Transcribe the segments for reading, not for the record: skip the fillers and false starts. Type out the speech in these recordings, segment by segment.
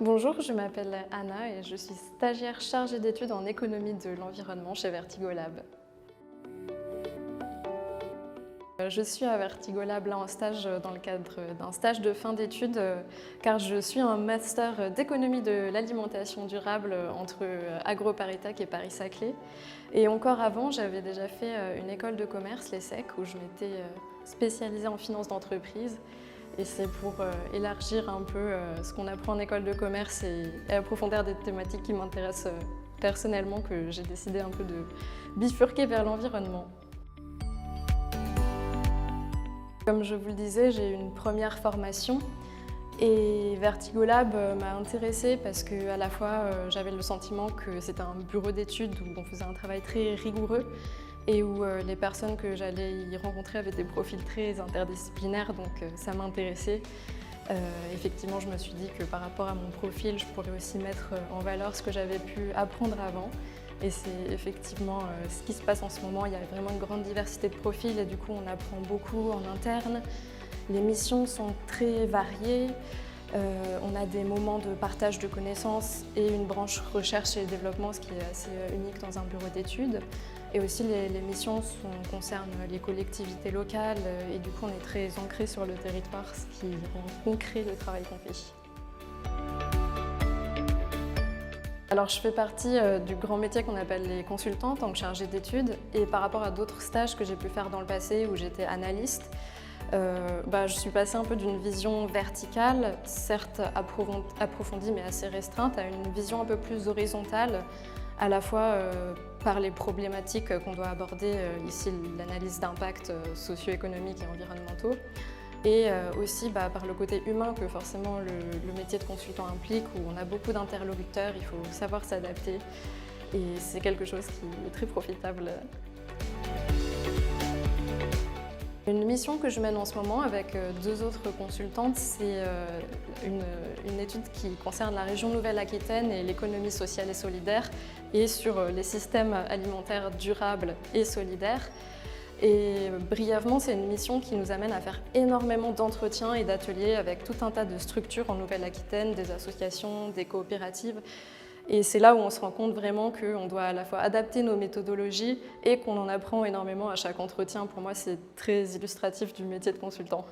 Bonjour, je m'appelle Anna et je suis stagiaire chargée d'études en économie de l'environnement chez Vertigolab. Je suis à Vertigolab là en stage dans le cadre d'un stage de fin d'études car je suis un master d'économie de l'alimentation durable entre AgroParisTech et Paris-Saclay. Et encore avant, j'avais déjà fait une école de commerce, l'ESSEC, où je m'étais spécialisée en finance d'entreprise. Et c'est pour élargir un peu ce qu'on apprend en école de commerce et approfondir des thématiques qui m'intéressent personnellement que j'ai décidé un peu de bifurquer vers l'environnement. Comme je vous le disais, j'ai une première formation et Vertigolab m'a intéressée parce qu'à la fois j'avais le sentiment que c'était un bureau d'études où on faisait un travail très rigoureux et où les personnes que j'allais y rencontrer avaient des profils très interdisciplinaires, donc ça m'intéressait. Effectivement, je me suis dit que par rapport à mon profil, je pourrais aussi mettre en valeur ce que j'avais pu apprendre avant. Et c'est effectivement ce qui se passe en ce moment. Il y a vraiment une grande diversité de profils et du coup, on apprend beaucoup en interne. Les missions sont très variées. On a des moments de partage de connaissances et une branche recherche et développement, ce qui est assez unique dans un bureau d'études. Et aussi, les missions concernent les collectivités locales et du coup, on est très ancré sur le territoire, ce qui rend concret le travail qu'on fait. Alors, je fais partie du grand métier qu'on appelle les consultants en tant que chargée d'études. Et par rapport à d'autres stages que j'ai pu faire dans le passé où j'étais analyste, je suis passée un peu d'une vision verticale, certes approfondie mais assez restreinte, à une vision un peu plus horizontale, à la fois par les problématiques qu'on doit aborder, ici l'analyse d'impact socio-économiques et environnementaux, et aussi par le côté humain que forcément le métier de consultant implique, où on a beaucoup d'interlocuteurs, il faut savoir s'adapter, et c'est quelque chose qui est très profitable. Une mission que je mène en ce moment avec deux autres consultantes, c'est une étude qui concerne la région Nouvelle-Aquitaine et l'économie sociale et solidaire et sur les systèmes alimentaires durables et solidaires. Et brièvement, c'est une mission qui nous amène à faire énormément d'entretiens et d'ateliers avec tout un tas de structures en Nouvelle-Aquitaine, des associations, des coopératives. Et c'est là où on se rend compte vraiment qu'on doit à la fois adapter nos méthodologies et qu'on en apprend énormément à chaque entretien. Pour moi, c'est très illustratif du métier de consultant.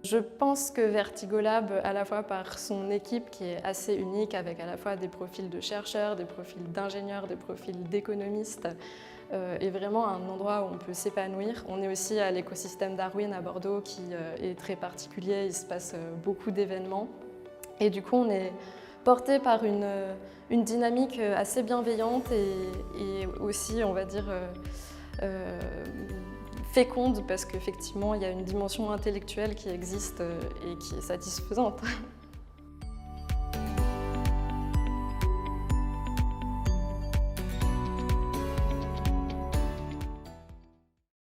Je pense que Vertigolab, à la fois par son équipe qui est assez unique, avec à la fois des profils de chercheurs, des profils d'ingénieurs, des profils d'économistes, est vraiment un endroit où on peut s'épanouir. On est aussi à l'écosystème Darwin à Bordeaux qui est très particulier, il se passe beaucoup d'événements. Et du coup, on est porté par une dynamique assez bienveillante et aussi, on va dire, féconde, parce qu'effectivement, il y a une dimension intellectuelle qui existe et qui est satisfaisante.